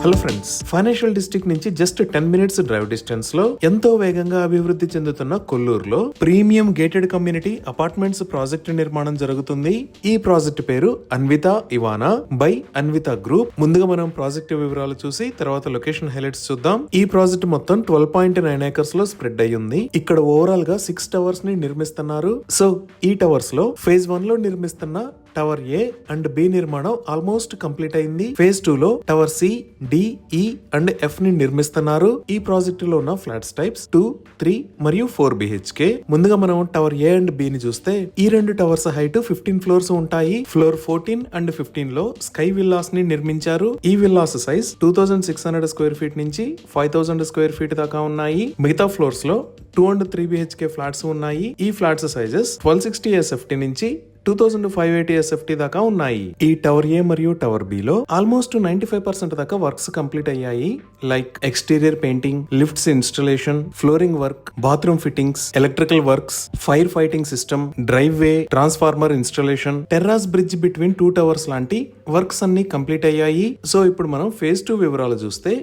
Hello friends, financial district నుంచి just 10 minutes drive distance లో ఎంతో వేగంగా అభివృద్ధి చెందుతున్న కొల్లూరులో premium gated community apartments project నిర్మాణం జరుగుతుంది. ఈ ప్రాజెక్ట్ పేరు Anvita Ivana by Anvita group. ముందుగా మనం ప్రాజెక్ట్ వివరాలు చూసి తర్వాత లొకేషన్ హైలైట్స్ చూద్దాం. ఈ ప్రాజెక్ట్ మొత్తం 12.9 ఏకర్స్ లో స్ప్రెడ్ అయ్యింది. ఇక్కడ ఓవరాల్ గా 6 టవర్స్ ని నిర్మిస్తున్నారు. సో ఈ టవర్స్ లో ఫేజ్ 1 లో నిర్మిస్తున్న టవర్ ఏ అండ్ బి నిర్మాణం ఆల్మోస్ట్ కంప్లీట్ అయింది. ఫేజ్ 2 లో టవర్ సి, డి, ఈ అండ్ ఎఫ్ ని నిర్మిస్తున్నారు. ఈ ప్రాజెక్ట్ లో ఉన్న ఫ్లాట్స్ టైప్స్ 2, 3 మరియు 4 బిహెచ్కే. ముందుగా మనం టవర్ ఏ అండ్ బి ని చూస్తే ఈ రెండు టవర్స్ హైట్ 15 ఫ్లోర్స్ ఉంటాయి. ఫ్లోర్ 14 అండ్ 15 లో స్కై విల్లాస్ ని నిర్మించారు. ఈ విల్లాస్ సైజ్ 2600 స్క్వేర్ ఫీట్ నుంచి 5000 స్క్వేర్ ఫీట్ దాకా ఉన్నాయి. మిగతా ఫ్లోర్స్ లో 2 and 3 బిహెచ్కే ఫ్లాట్స్ ఉన్నాయి. ఈ ఫ్లాట్స్ సైజెస్ 1260 ఎస్ఎఫ్టీ నుంచి 2580 ఎస్ఎఫ్టీ దాకా ఉన్నాయి. ఈ టవర్ ఏ మరియు టవర్ బి లో ఆల్మోస్ట్ 95% దాకా వర్క్స్ కంప్లీట్ అయ్యాయి. Like exterior painting, lifts installation, flooring work, bathroom fittings, electrical works, fire fighting system, driveway, transformer installation, terrace bridge between 2 towers లాంటి works అన్ని కంప్లీట్ అయ్యాయి. సో ఇప్పుడు మనం phase 2 వివరాలు చూస్తే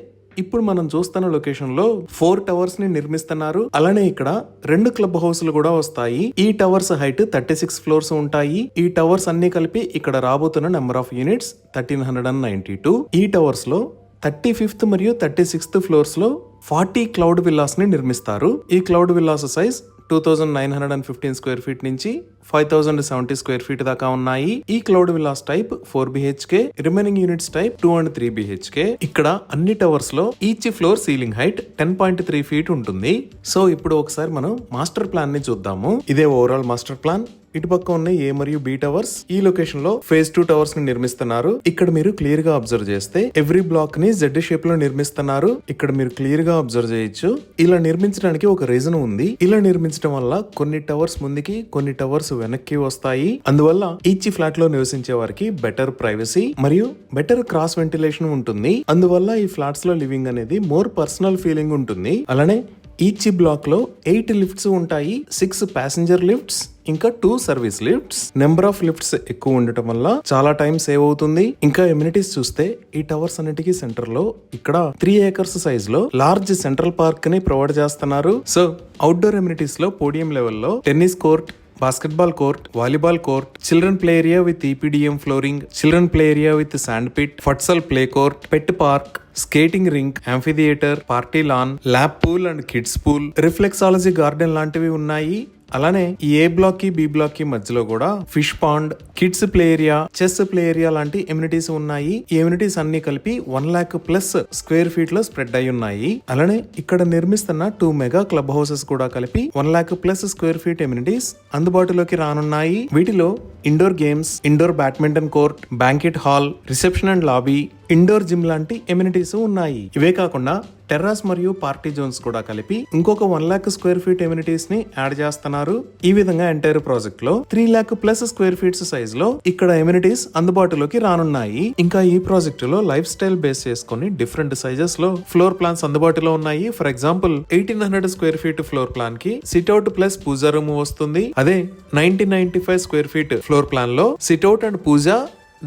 ఇప్పుడు మనం చూస్తున్న లొకేషన్ లో 4 టవర్స్ ని నిర్మిస్తున్నారు. అలానే ఇక్కడ 2 క్లబ్ హౌస్లు కూడా వస్తాయి. ఈ టవర్స్ హైట్ 36 ఫ్లోర్స్ ఉంటాయి. ఈ టవర్స్ అన్ని కలిపి ఇక్కడ రాబోతున్న నెంబర్ ఆఫ్ యూనిట్స్ 1392. ఈ టవర్స్ లో 35th మరియు 36th ఫ్లోర్స్ లో 40 క్లౌడ్ విల్లాస్ ని నిర్మిస్తారు. ఈ cloud villas size 2915 square feet నుంచి 5070 స్క్వేర్ ఫీట్ దాకా ఉన్నాయి. ఈ cloud villas type 4 BHK, remaining units type 2 and 3 BHK. ఇక్కడ అన్ని టవర్స్ లో each floor ceiling height 10.3 feet ఉంటుంది. సో ఇప్పుడు ఒకసారి మనం మాస్టర్ ప్లాన్ ని చూద్దాము. ఇదే ఓవరాల్ మాస్టర్ ప్లాన్. ఇటుపక్క ఉన్న ఏ మరియు బి టవర్స్. ఈ లొకేషన్ లో ఫేజ్ 2 టవర్స్ ని నిర్మిస్తున్నారు. ఇక్కడ మీరు క్లియర్ గా అబ్జర్వ్ చేస్తే ఎవ్రీ బ్లాక్ ని జెడ్ షేప్ లో నిర్మిస్తున్నారు. ఇక్కడ మీరు క్లియర్ గా అబ్జర్వ్ చేయొచ్చు. ఇలా నిర్మించడానికి ఒక రీజన్ ఉంది. ఇలా నిర్మించడం వల్ల కొన్ని టవర్స్ ముందుకి, కొన్ని టవర్స్ వెనక్కి వస్తాయి. అందువల్ల ఈచ్ ఫ్లాట్ లో నివసించే వారికి బెటర్ ప్రైవసీ మరియు బెటర్ క్రాస్ వెంటిలేషన్ ఉంటుంది. అందువల్ల ఈ ఫ్లాట్స్ లో లివింగ్ అనేది మోర్ పర్సనల్ ఫీలింగ్ ఉంటుంది. అలానే ఈచ్ బ్లాక్ లో 8 లిఫ్ట్స్ ఉంటాయి. 6 ప్యాసింజర్ లిఫ్ట్స్ ఇంకా 2 service lifts. Number of lifts ఎక్కువ ఉండటం వల్ల చాలా టైం సేవ్ అవుతుంది. ఇంకా ఎమ్యూనిటీస్ చూస్తే ఈ టవర్స్ అన్నిటికీ సెంటర్ లో ఇక్కడ 3 ఏకర్స్ సైజ్ లో లార్జ్ సెంట్రల్ పార్క్ ని ప్రొవైడ్ చేస్తున్నారు. సో అవుట్డోర్ ఎమ్యూనిటీస్ లో పోడియం లెవెల్లో tennis court, basketball court, volleyball court, children play area with EPDM flooring, children play area with sand pit, futsal play court, pet park, skating rink, amphitheatre, party lawn, lap pool and kids pool, reflexology garden లాంటివి ఉన్నాయి. అలానే ఈ A block కి B block కి మధ్యలో కూడా fish pond, kids play area, chess play area లాంటి amenities ఉన్నాయి. ఈ ఎమ్యూనిటీస్ అన్ని కలిపి 1 lakh ప్లస్ స్క్వేర్ ఫీట్ లో స్ప్రెడ్ అయి ఉన్నాయి. అలానే ఇక్కడ నిర్మిస్తున్న 2 మెగా క్లబ్ హౌసెస్ కూడా కలిపి 1 lakh plus square feet amenities అందుబాటులోకి రానున్నాయి. వీటిలో indoor games, indoor badminton court, banquet hall, reception and lobby, indoor gym లాంటి ఎమ్యూనిటీస్ ఉన్నాయి. ఇవే కాకుండా టెర్రాస్ మరియు పార్టీ జోన్స్ కూడా కలిపి ఇంకొక 1 lakh స్క్వేర్ ఫీట్ ఎమ్యూనిటీస్ ని యాడ్ చేస్తున్నారు. ఈ విధంగా ఎంటైర్ ప్రాజెక్ట్ లో 3 lakh plus square feets size లో ఇక్కడ ఎమ్యూనిటీస్ అందుబాటులోకి రానున్నాయి. ఇంకా ఈ ప్రాజెక్ట్ లో లైఫ్ స్టైల్ బేస్ చేసుకుని డిఫరెంట్ సైజెస్ లో ఫ్లోర్ ప్లాన్స్ అందుబాటులో ఉన్నాయి. For example 1800 square feet floor plan కి సిట్అవుట్ ప్లస్ పూజా రూమ్ వస్తుంది. అదే 1995 స్క్వేర్ ఫీట్ ఫ్లోర్ ప్లాన్ లో సిట్అవుట్ అండ్ పూజా,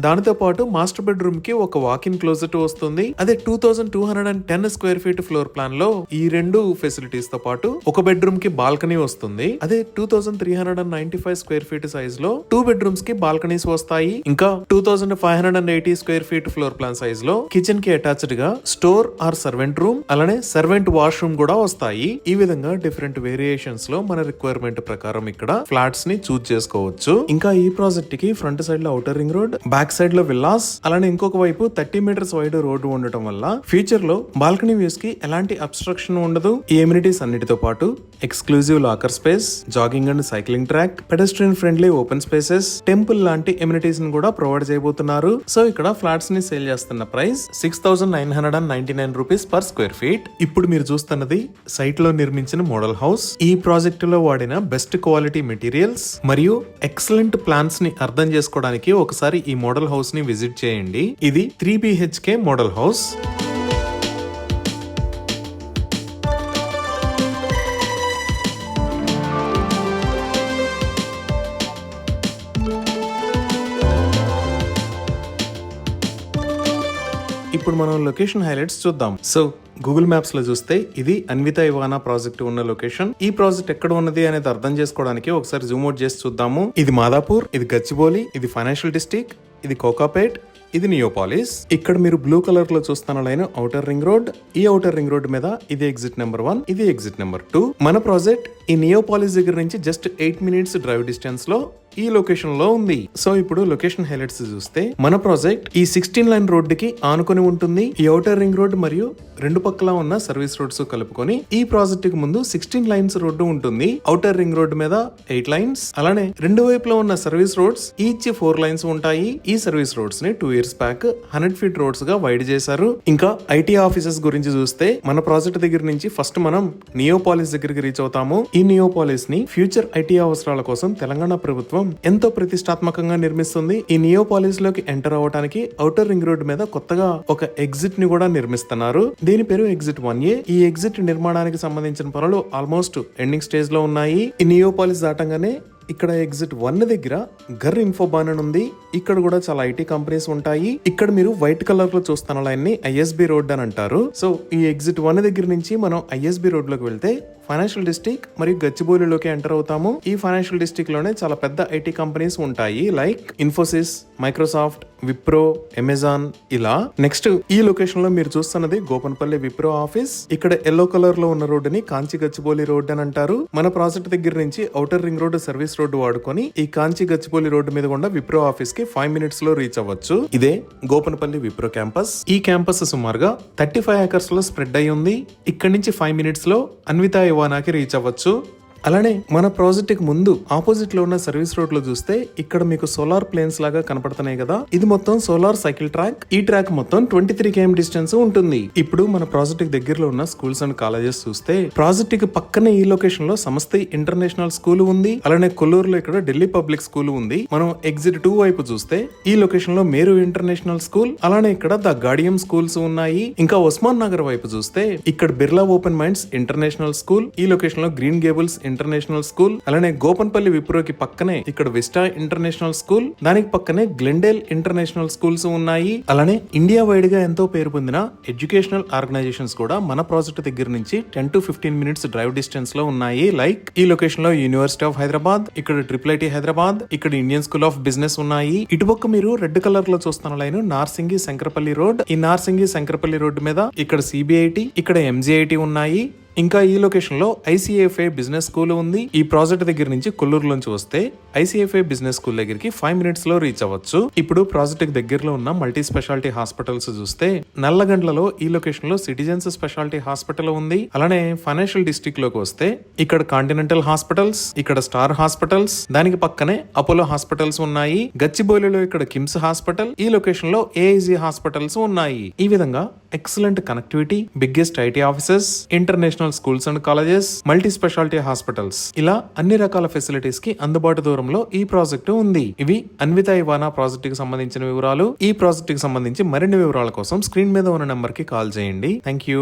దానితో పాటు మాస్టర్ బెడ్రూమ్ కి ఒక వాకిన్ క్లోజెట్ వస్తుంది. అదే 2210 స్క్వేర్ ఫీట్ ఫ్లోర్ ప్లాన్ లో ఈ రెండు ఫెసిలిటీస్ తో పాటు ఒక బెడ్రూమ్ కి బాల్కనీ వస్తుంది. అదే 2395 స్క్వేర్ ఫీట్ సైజ్ లో 2 బెడ్రూమ్స్ కి బాల్కనీస్ వస్తాయి. ఇంకా 2580 square feet floor plan size లో కిచెన్ కి అటాచ్డ్ గా స్టోర్ ఆర్ సర్వెంట్ రూమ్, అలానే సర్వెంట్ వాష్రూమ్ కూడా వస్తాయి. ఈ విధంగా డిఫరెంట్ వేరియేషన్స్ లో మన రిక్వైర్మెంట్ ప్రకారం ఇక్కడ ఫ్లాట్స్ ని చూజ్ చేసుకోవచ్చు. ఇంకా ఈ ప్రాజెక్ట్ కి ఫ్రంట్ సైడ్ లో outer ring road, back side లో విల్లాస్, అలానే ఇంకొక వైపు 30 మీటర్స్ వైడ్ రోడ్డు ఉండటం వల్ల ఫ్యూచర్ లో బాల్కనీ వ్యూస్ కి ఎలాంటి అబ్స్ట్రక్షన్ ఉండదు. ఈ ఎమ్యూనిటీస్ అన్నిటితో పాటు exclusive locker space, jogging and cycling track, pedestrian friendly open spaces, temple లాంటి ఎమ్యూనిటీస్ ని కూడా ప్రొవైడ్ చేయబోతున్నారు. సో ఇక్కడ ఫ్లాట్స్ ని సేల్ చేస్తున్న price 6999 rupees per square feet. ఇప్పుడు మీరు చూస్తున్నది సైట్ లో నిర్మించిన మోడల్ హౌస్. ఈ ప్రాజెక్ట్ లో వాడిన బెస్ట్ క్వాలిటీ మెటీరియల్స్ మరియు ఎక్సలెంట్ ప్లాన్స్ ని అర్థం చేసుకోవడానికి ఒకసారి ఈ మోడల్ హౌస్ ని విజిట్ చేయండి. ఇది 3 బిహెచ్కే మోడల్ హౌస్. ఇప్పుడు మనం లొకేషన్ హైలైట్స్ చూద్దాం. సో గూగుల్ మ్యాప్స్ లో చూస్తే ఇది అన్విత ఇవానా ప్రాజెక్ట్ ఉన్న లొకేషన్. ఈ ప్రాజెక్ట్ ఎక్కడ ఉన్నది అనేది అర్థం చేసుకోవడానికి ఒకసారి జూమ్ అవుట్ చేసి చూద్దాము. ఇది మాదాపూర్, ఇది గచ్చిబౌలి, ఇది ఫైనాన్షియల్ డిస్ట్రిక్ట్, ఇది కోకాపేట్, ఇది నియోపాలిస్. ఇక్కడ మీరు బ్లూ కలర్ లో చూస్తున్న లైన్ ఔటర్ రింగ్ రోడ్. ఈ ఔటర్ రింగ్ రోడ్ మీద ఇది ఎగ్జిట్ నెంబర్ 1, ఇది ఎగ్జిట్ నెంబర్ 2. మన ప్రాజెక్ట్ ఈ నియోపాలిస్ దగ్గర నుంచి జస్ట్ 8 minutes డ్రైవ్ డిస్టెన్స్ లో ఈ లొకేషన్ లో ఉంది. సో ఇప్పుడు లొకేషన్ హైలైట్స్ చూస్తే మన ప్రాజెక్ట్ ఈ 16 లైన్ రోడ్ కి ఆనుకొని ఉంటుంది. ఈ ఔటర్ రింగ్ రోడ్ మరియు రెండు పక్కల ఉన్న సర్వీస్ రోడ్స్ కలుపుకొని ఈ ప్రాజెక్ట్ కి ముందు 16 లైన్స్ రోడ్డు ఉంటుంది. ఔటర్ రింగ్ రోడ్ మీద 8 లైన్స్, అలానే రెండు వైపులో ఉన్న సర్వీస్ రోడ్స్ ఈచ్ 4 లైన్స్ ఉంటాయి. ఈ సర్వీస్ రోడ్స్ ని 2 years బ్యాక్ 100 feet రోడ్స్ గా వైడ్ చేశారు. ఇంకా ఐటీ ఆఫీసెస్ గురించి చూస్తే మన ప్రాజెక్ట్ దగ్గర నుంచి ఫస్ట్ మనం నియోపాలిస్ దగ్గరికి రీచ్ అవుతాము. ఈ నియోపాలిస్ ని ఫ్యూచర్ ఐటీ అవసరాల కోసం తెలంగాణ ప్రభుత్వం ఎంతో ప్రతిష్టాత్మకంగా నిర్మిస్తుంది. ఈ నియోపాలిస్ లోకి ఎంటర్ అవ్వడానికి ఔటర్ రింగ్ రోడ్ మీద కొత్తగా ఒక ఎగ్జిట్ ని కూడా నిర్మిస్తున్నారు. దీని పేరు ఎగ్జిట్ 1A. ఈ ఎగ్జిట్ నిర్మాణానికి సంబంధించిన పనులు ఆల్మోస్ట్ ఎండింగ్ స్టేజ్ లో ఉన్నాయి. ఈ నియోపాలిస్ దాటంగానే ఇక్కడ ఎగ్జిట్ 1 దగ్గర గర్ ఇన్ఫోబాన్ అని ఉంది. ఇక్కడ కూడా చాలా ఐటీ కంపెనీస్ ఉంటాయి. ఇక్కడ మీరు వైట్ కలర్ లో చూస్తున్న లైన్ ని ఐఎస్బి రోడ్ అని అంటారు. సో ఈ ఎగ్జిట్ 1 దగ్గర నుంచి మనం ఐఎస్బి రోడ్ లోకి వెళ్తే ఫైనాన్షియల్ డిస్ట్రిక్ట్ మరియు గచ్చిబౌలిలోకి ఎంటర్ అవుతాము. ఈ ఫైనాన్షియల్ డిస్ట్రిక్ట్ లోనే చాలా పెద్ద ఐటీ కంపెనీస్ ఉంటాయి, like Infosys, Microsoft, Wipro, Amazon ఇలా. నెక్స్ట్ ఈ లొకేషన్ లో మీరు చూస్తున్నది గోపన్పల్లి విప్రో ఆఫీస్. ఇక్కడ ఎల్లో కలర్ లో ఉన్న రోడ్ ని కాంచి గచ్చిబౌలి రోడ్ అని అంటారు. మన ప్రాజెక్ట్ దగ్గర నుంచి outer ring road service road వాడుకొని ఈ కాంచి గచ్చిబౌలి రోడ్డు మీద కూడా విప్రో ఆఫీస్ కి 5 minutes లో రీచ్ అవ్వచ్చు. ఇదే గోపన్పల్లి విప్రో క్యాంపస్. ఈ క్యాంపస్ సుమారుగా 35 acres లో స్ప్రెడ్ అయి ఉంది. ఇక్కడ నుంచి 5 minutes లో అన్విత ఇవానాకి రీచ్ అవ్వచ్చు. అలానే మన ప్రాజెక్ట్ కి ముందు ఆపోజిట్ లో ఉన్న సర్వీస్ రోడ్ లో చూస్తే ఇక్కడ మీకు సోలార్ ప్లేన్స్ లాగా కనపడుతున్నాయి కదా. ఇది మొత్తం సోలార్ సైకిల్ ట్రాక్. ఈ ట్రాక్ మొత్తం 23 km డిస్టెన్స్ ఉంటుంది. ఇప్పుడు మన ప్రాజెక్ట్ కి దగ్గరలో ఉన్న స్కూల్స్ అండ్ కాలేజెస్ చూస్తే ప్రాజెక్ట్ కి పక్కనే ఈ లొకేషన్ లో సమస్త ఇంటర్నేషనల్ స్కూల్ ఉంది. అలానే కొల్లూరులో ఇక్కడ ఢిల్లీ పబ్లిక్ స్కూల్ ఉంది. మనం ఎగ్జిట్ 2 వైపు చూస్తే ఈ లొకేషన్ లో మేరు ఇంటర్నేషనల్ స్కూల్, అలానే ఇక్కడ ద గాడియం స్కూల్స్ ఉన్నాయి. ఇంకా ఉస్మాన్ నగర్ వైపు చూస్తే ఇక్కడ Birla open minds international school, ఈ లొకేషన్ లో గ్రీన్ గేబుల్స్ ఇంటర్నేషనల్ స్కూల్, అలానే గోపన్పల్లి విప్రోకి పక్కనే ఇక్కడ విస్టా ఇంటర్నేషనల్ స్కూల్, దానికి పక్కనే గ్లెండేల్ ఇంటర్నేషనల్ స్కూల్స్ ఉన్నాయి. అలానే ఇండియా వైడ్ గా ఎంతో పేరు పొందిన ఎడ్యుకేషనల్ ఆర్గనైజేషన్స్ కూడా మన ప్రాజెక్ట్ దగ్గర నుంచి 10 to 15 minutes డ్రైవ్ డిస్టెన్స్ లో ఉన్నాయి. లైక్ ఈ లొకేషన్ లో యూనివర్సిటీ ఆఫ్ హైదరాబాద్, ఇక్కడ IIIT హైదరాబాద్, ఇక్కడ ఇండియన్ స్కూల్ ఆఫ్ బిజినెస్ ఉన్నాయి. ఇటుపక్క మీరు రెడ్ కలర్ లో చూస్తున్న లైన్ నార్సింగి శంకరపల్లి రోడ్. ఈ నార్సింగి శంకరపల్లి రోడ్డు మీద ఇక్కడ CBIT, ఇక్కడ MGIT ఉన్నాయి. ఇంకా ఈ లొకేషన్ లో ICFA బిజినెస్ స్కూల్ ఉంది. ఈ ప్రాజెక్ట్ దగ్గర నుంచి కొల్లూరులోంచి వస్తే ICFA బిజినెస్ స్కూల్ దగ్గరికి 5 minutes లో రీచ్ అవ్వచ్చు. ఇప్పుడు ప్రాజెక్ట్ దగ్గరలో ఉన్న మల్టీ స్పెషాలిటీ హాస్పిటల్స్ చూస్తే నల్లగండ్లలో ఈ లొకేషన్ లో సిటిజన్స్ స్పెషాలిటీ హాస్పిటల్ ఉంది. అలానే ఫైనాన్షియల్ డిస్ట్రిక్ట్ లోకి వస్తే ఇక్కడ కాంటినెంటల్ హాస్పిటల్స్, ఇక్కడ స్టార్ హాస్పిటల్స్, దానికి పక్కనే అపోలో హాస్పిటల్స్ ఉన్నాయి. గచ్చిబౌలిలో ఇక్కడ కిమ్స్ హాస్పిటల్, ఈ లొకేషన్ లో AIG హాస్పిటల్స్ ఉన్నాయి. ఈ విధంగా excellent connectivity, biggest IT offices, international schools and colleges, multi speciality hospitals, ఇలా అన్ని రకాల ఫెసిలిటీస్ కి అందుబాటు దూరంలో ఈ ప్రాజెక్టు ఉంది. ఇవి అన్విత ఇవానా ప్రాజెక్ట్ కి సంబంధించిన వివరాలు. ఈ ప్రాజెక్ట్ కి సంబంధించి మరిన్ని వివరాల కోసం స్క్రీన్ మీద ఉన్న నెంబర్ కి కాల్ చేయండి. Thank you.